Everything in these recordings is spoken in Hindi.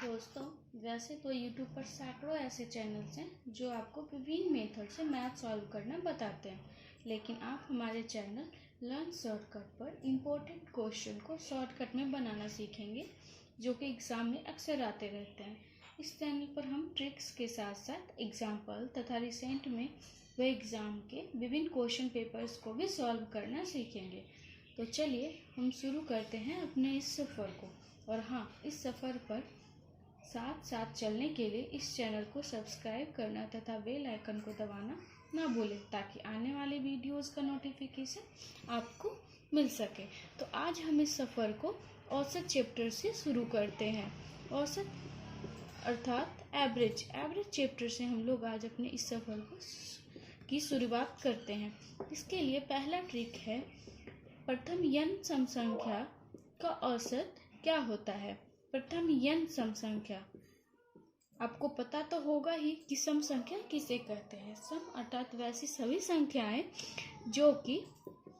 दोस्तों, वैसे तो YouTube पर सैकड़ों ऐसे चैनल्स हैं जो आपको विभिन्न मेथड से मैथ सॉल्व करना बताते हैं, लेकिन आप हमारे चैनल लर्न शॉर्टकट पर इम्पोर्टेंट क्वेश्चन को शॉर्टकट में बनाना सीखेंगे, जो कि एग्ज़ाम में अक्सर आते रहते हैं। इस चैनल पर हम ट्रिक्स के साथ साथ एग्जाम्पल तथा रिसेंट में वह एग्ज़ाम के विभिन्न क्वेश्चन पेपर्स को भी सॉल्व करना सीखेंगे। तो चलिए हम शुरू करते हैं अपने इस सफ़र को। और हाँ, इस सफ़र पर साथ साथ चलने के लिए इस चैनल को सब्सक्राइब करना तथा बेल आइकन को दबाना ना भूलें, ताकि आने वाले वीडियोस का नोटिफिकेशन आपको मिल सके। तो आज हम इस सफ़र को औसत चैप्टर से शुरू करते हैं। औसत अर्थात एवरेज चैप्टर से हम लोग आज अपने इस सफ़र की शुरुआत करते हैं। इसके लिए पहला ट्रिक है, प्रथम n सम संख्या का औसत क्या होता है। प्रथम n सम संख्या, आपको पता तो होगा ही कि सम संख्या किसे कहते हैं। सम अर्थात वैसी सभी संख्याएं जो कि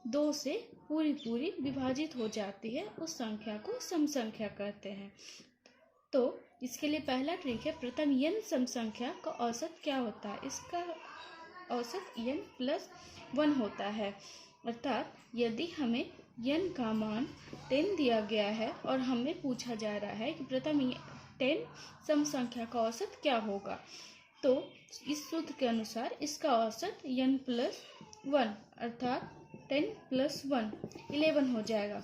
2 से पूरी विभाजित हो जाती है, उस संख्या को सम संख्या कहते हैं। तो इसके लिए पहला ट्रिक है, प्रथम n सम संख्या का औसत क्या होता है। इसका औसत n प्लस 1 होता है। अर्थात यदि हमें n का मान 10 दिया गया है और हमें पूछा जा रहा है कि प्रथम 10 सम संख्या का औसत क्या होगा, तो इस सूत्र के अनुसार इसका औसत n प्लस 1 अर्थात 10 प्लस 1 11 हो जाएगा।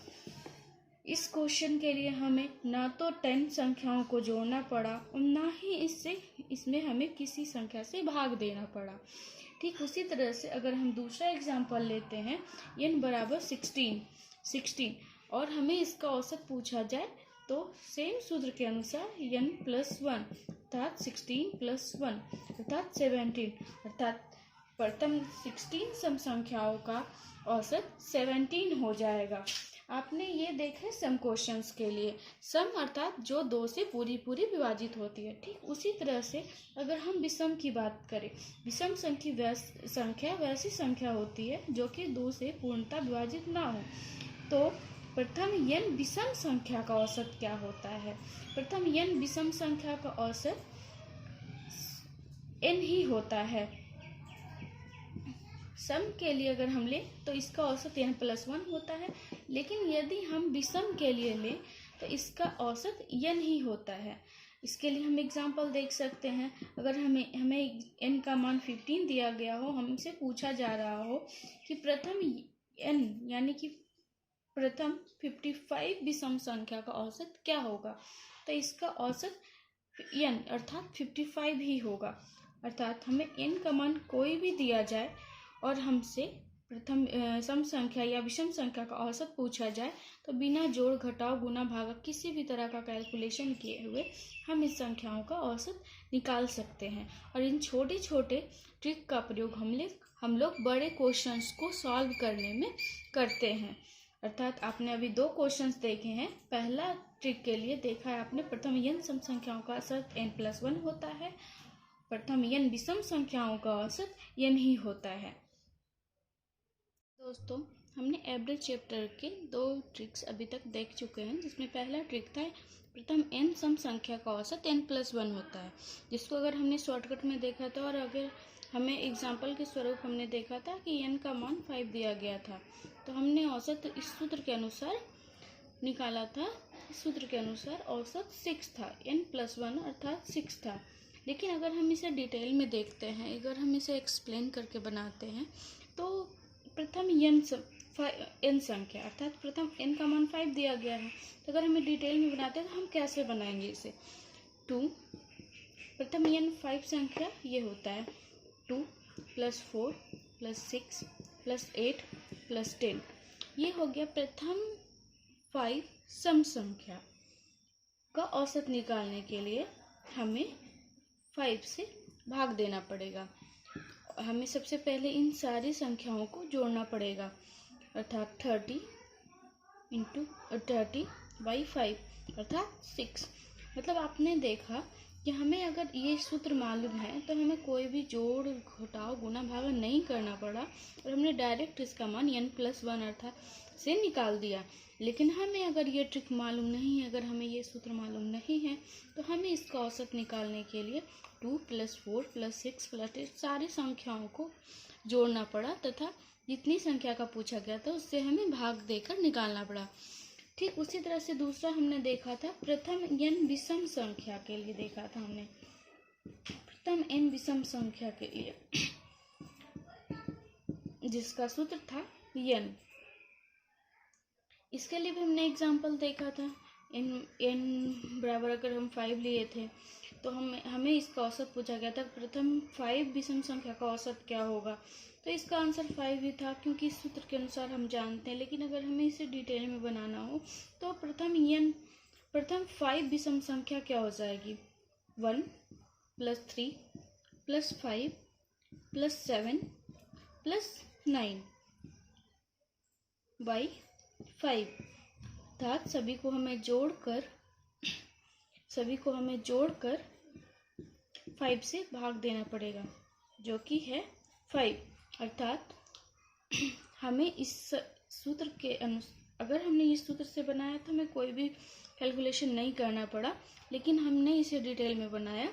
इस क्वेश्चन के लिए हमें ना तो 10 संख्याओं को जोड़ना पड़ा और ना ही इसमें हमें किसी संख्या से भाग देना पड़ा। ठीक उसी तरह से अगर हम दूसरा एग्जाम्पल लेते हैं, n बराबर 16 और हमें इसका औसत पूछा जाए, तो सेम सूत्र के अनुसार n प्लस 1 अर्थात 16 प्लस 1 अर्थात 17 अर्थात प्रथम 16 सम संख्याओं का औसत 17 हो जाएगा। आपने ये देखे सम क्वेश्चंस के लिए, सम अर्थात जो 2 से पूरी विभाजित होती है। ठीक उसी तरह से अगर हम विषम की बात करें, विषम संख्या वैसी संख्या होती है जो कि 2 से पूर्णतः विभाजित ना हो। तो प्रथम n विषम संख्या का औसत क्या होता है। प्रथम n विषम संख्या का औसत n ही होता है। सम के लिए अगर हम लें तो इसका औसत n प्लस 1 होता है, लेकिन यदि हम विषम के लिए लें तो इसका औसत n ही होता है। इसके लिए हम एग्जाम्पल देख सकते हैं। अगर हमें n का मान 15 दिया गया हो, हमसे पूछा जा रहा हो कि प्रथम n यानी कि प्रथम 55 विषम संख्या का औसत क्या होगा, तो इसका औसत n अर्थात 55 ही होगा। अर्थात हमें n का मान कोई भी दिया जाए और हमसे प्रथम सम संख्या या विषम संख्या का औसत पूछा जाए, तो बिना जोड़ घटाव गुना भागा किसी भी तरह का कैलकुलेशन किए हुए हम इस संख्याओं का औसत निकाल सकते हैं। और इन छोटे छोटे ट्रिक का प्रयोग हम लोग बड़े क्वेश्चंस को सॉल्व करने में करते हैं। अर्थात आपने अभी 2 क्वेश्चंस देखे हैं। पहला ट्रिक के लिए देखा है आपने, प्रथम n सम संख्याओं का औसत n प्लस 1 होता है, प्रथम n विषम संख्याओं का औसत n ही होता है। दोस्तों, हमने एवरेज चैप्टर के 2 ट्रिक्स अभी तक देख चुके हैं, जिसमें पहला ट्रिक था प्रथम n सम संख्या का औसत n प्लस 1 होता है, जिसको अगर हमने शॉर्टकट में देखा था और अगर हमें एग्जाम्पल के स्वरूप हमने देखा था कि n का मान 5 दिया गया था, तो हमने औसत इस सूत्र के अनुसार निकाला था। इस सूत्र के अनुसार औसत 6 था, n प्लस 1 अर्थात 6 था। लेकिन अगर हम इसे डिटेल में देखते हैं, अगर हम इसे एक्सप्लेन करके बनाते हैं, तो प्रथम n संख्या अर्थात प्रथम n का मान 5 दिया गया है, तो अगर हमें डिटेल में बनाते हैं तो हम कैसे बनाएंगे इसे। 2 प्रथम n 5 संख्या ये होता है 2 प्लस 4 प्लस 6 प्लस 8 प्लस 10। ये हो गया प्रथम 5 सम संख्या का औसत निकालने के लिए हमें 5 से भाग देना पड़ेगा। हमें सबसे पहले इन सारी संख्याओं को जोड़ना पड़ेगा, अर्थात 30 × 30 / 5 अर्थात 6। मतलब आपने देखा कि हमें अगर ये सूत्र मालूम है तो हमें कोई भी जोड़, घटाव, गुना, भागा नहीं करना पड़ा और हमने डायरेक्ट इसका मान n+1 अर्थात से निकाल दिया। लेकिन हमें अगर ये ट्रिक मालूम नहीं है, अगर हमें ये सूत्र मालूम नहीं है, तो हमें इसका औसत निकालने के लिए 2 + 4 + 6 + 8 सारी संख्याओं को जोड़ना पड़ा तथा जितनी संख्या का पूछा गया था उससे हमें भाग देकर निकालना पड़ा। ठीक उसी तरह से दूसरा हमने देखा था प्रथम n विषम संख्या के लिए देखा था हमने। प्रथम n विषम संख्या के लिए जिसका सूत्र था n, इसके लिए भी हमने एग्जाम्पल देखा था। n बराबर अगर हम 5 लिए थे तो हमें इसका औसत पूछा गया था, प्रथम 5 विषम संख्या का औसत क्या होगा, तो इसका आंसर 5 ही था क्योंकि इस सूत्र के अनुसार हम जानते हैं। लेकिन अगर हमें इसे डिटेल में बनाना हो तो प्रथम 5 विषम संख्या क्या हो जाएगी, 1 + 3 + 5 + 7 + 9 बाई 5 अर्थात सभी को हमें जोड़कर 5 से भाग देना पड़ेगा जो कि है 5। अर्थात हमें इस सूत्र के अगर हमने इस सूत्र से बनाया तो हमें कोई भी कैलकुलेशन नहीं करना पड़ा, लेकिन हमने इसे डिटेल में बनाया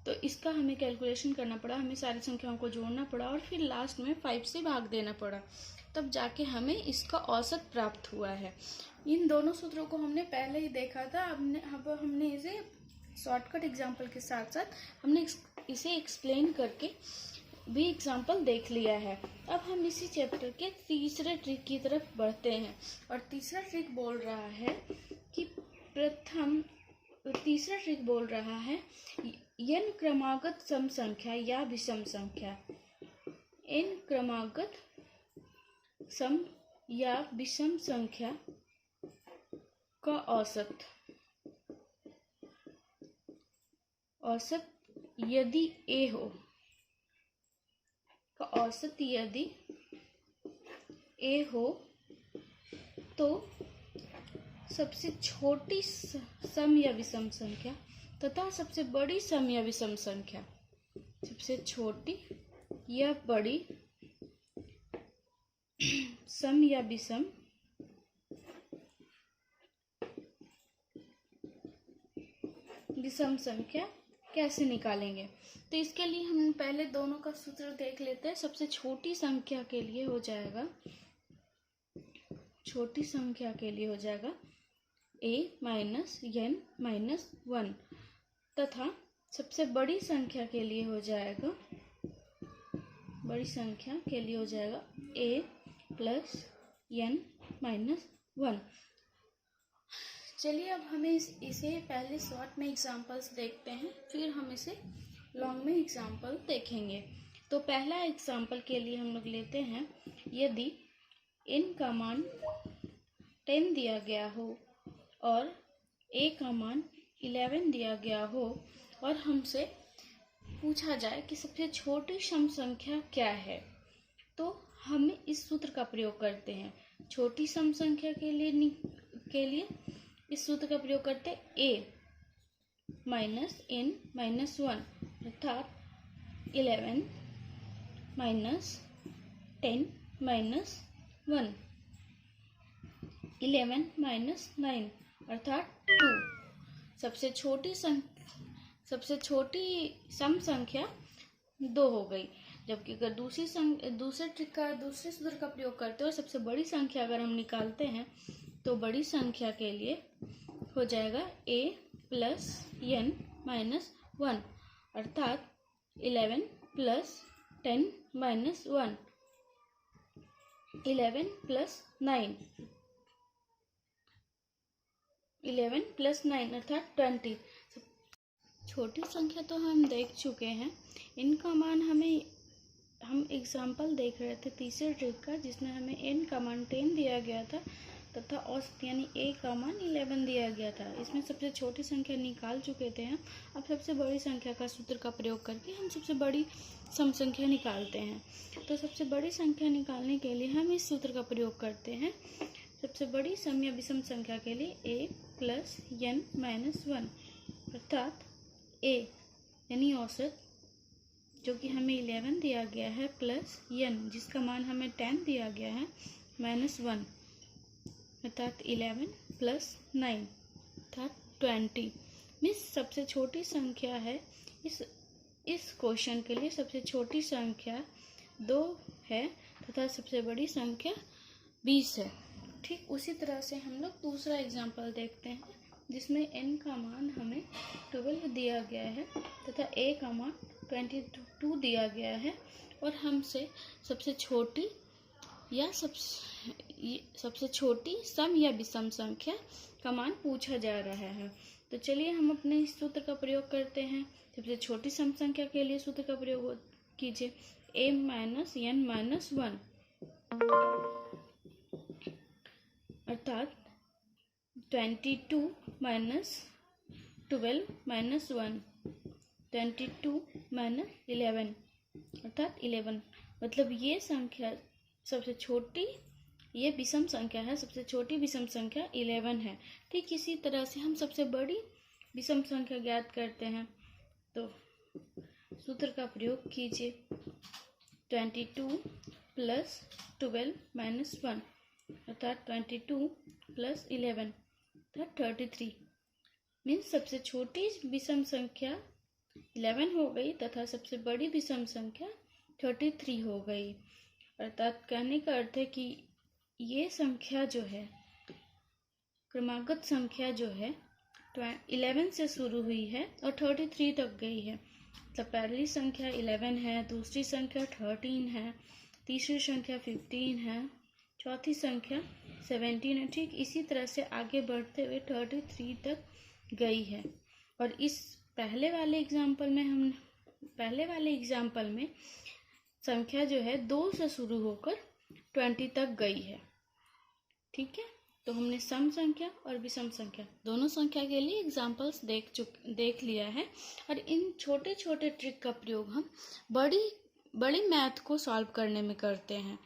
तो इसका हमें कैलकुलेशन करना पड़ा, हमें सारी संख्याओं को जोड़ना पड़ा और फिर लास्ट में 5 से भाग देना पड़ा, तब जाके हमें इसका औसत प्राप्त हुआ है। इन दोनों सूत्रों को हमने पहले ही देखा था। अब हमने इसे शॉर्टकट एग्जाम्पल के साथ साथ हमने इसे एक्सप्लेन करके भी एग्जाम्पल देख लिया है। अब हम इसी चैप्टर के तीसरे ट्रिक की तरफ बढ़ते हैं और तीसरा ट्रिक बोल रहा है n क्रमागत सम संख्या या विषम संख्या, n क्रमागत सम या विषम संख्या का औसत यदि a हो, का औसत यदि a हो तो सबसे छोटी सम या विषम संख्या तथा सबसे बड़ी सम या विषम संख्या, सबसे छोटी या बड़ी सम या विषम संख्या कैसे निकालेंगे, तो इसके लिए हम पहले दोनों का सूत्र देख लेते हैं। सबसे छोटी संख्या के लिए हो जाएगा a - n - 1 तथा सबसे बड़ी संख्या के लिए हो जाएगा a + n - 1। चलिए अब हमें इसे पहले शॉर्ट में एग्जाम्पल्स देखते हैं, फिर हम इसे लॉन्ग में एग्जाम्पल देखेंगे। तो पहला एग्जाम्पल के लिए हम लोग लेते हैं, यदि n का मान 10 दिया गया हो और a का मान 11 दिया गया हो और हमसे पूछा जाए कि सबसे छोटी सम संख्या क्या है, तो हम इस सूत्र का प्रयोग करते हैं। छोटी सम संख्या के लिए इस सूत्र का प्रयोग करते हैं a - n - 1 अर्थात 11 - 10 - 1 11 - 9 अर्थात 2। सबसे छोटी सम संख्या 2 हो गई। जबकि अगर दूसरे सूत्र का प्रयोग करते हो, सबसे बड़ी संख्या अगर हम निकालते हैं तो बड़ी संख्या के लिए हो जाएगा a + n - 1 अर्थात 11 + 10 - 1 11 + 9 अर्थात 20। छोटी संख्या तो हम देख चुके हैं, इनका मान हम एग्जाम्पल देख रहे थे तीसरे ट्रिक का, जिसमें हमें n का मान 10 दिया गया था तथा औसत यानी a का मान 11 दिया गया था। इसमें सबसे छोटी संख्या निकाल चुके थे हम। अब सबसे बड़ी संख्या का सूत्र का प्रयोग करके हम सबसे बड़ी सम संख्या निकालते हैं। तो सबसे बड़ी संख्या निकालने के लिए हम इस सूत्र का प्रयोग करते हैं। सबसे बड़ी सम या विषम संख्या के लिए a + n - 1 अर्थात a यानी औसत जो कि हमें 11 दिया गया है प्लस n जिसका मान हमें 10 दिया गया है -1 अर्थात 11 प्लस 9 अर्थात 20 मीन्स सबसे छोटी संख्या है। इस क्वेश्चन के लिए सबसे छोटी संख्या 2 है तथा सबसे बड़ी संख्या 20 है। ठीक उसी तरह से हम लोग दूसरा एग्जाम्पल देखते हैं जिसमें n का मान हमें 12 दिया गया है तथा a का मान 22 दिया गया है और हमसे सबसे छोटी या सबसे छोटी सम या विषम संख्या का मान पूछा जा रहा है। तो चलिए हम अपने इस सूत्र का प्रयोग करते हैं। सबसे छोटी सम संख्या के लिए सूत्र का प्रयोग कीजिए a - n - 1 अर्थात 22 - 12 - 1 22 - 11 अर्थात 11 मतलब ये संख्या सबसे छोटी ये विषम संख्या है। सबसे छोटी विषम संख्या 11 है। ठीक इसी तरह से हम सबसे बड़ी विषम संख्या ज्ञात करते हैं। तो सूत्र का प्रयोग कीजिए 22 प्लस 12 माइनस 1 अर्थात 22 प्लस 11 अर्थात 33 मीन्स सबसे छोटी विषम संख्या 11 हो गई तथा सबसे बड़ी विषम संख्या 33 हो गई। अर्थात कहने का अर्थ है कि ये संख्या जो है क्रमागत संख्या जो है 11 से शुरू हुई है और 33 तक गई है। मतलब पहली संख्या 11 है, दूसरी संख्या 13 है, तीसरी संख्या 15 है, चौथी संख्या 17 है। ठीक इसी तरह से आगे बढ़ते हुए 33 तक गई है। और इस पहले वाले एग्जाम्पल में संख्या जो है 2 से शुरू होकर 20 तक गई है। ठीक है, तो हमने सम संख्या और विषम संख्या दोनों संख्या के लिए एग्जाम्पल्स देख लिया है। और इन छोटे छोटे ट्रिक का प्रयोग हम बड़ी मैथ को सॉल्व करने में करते हैं।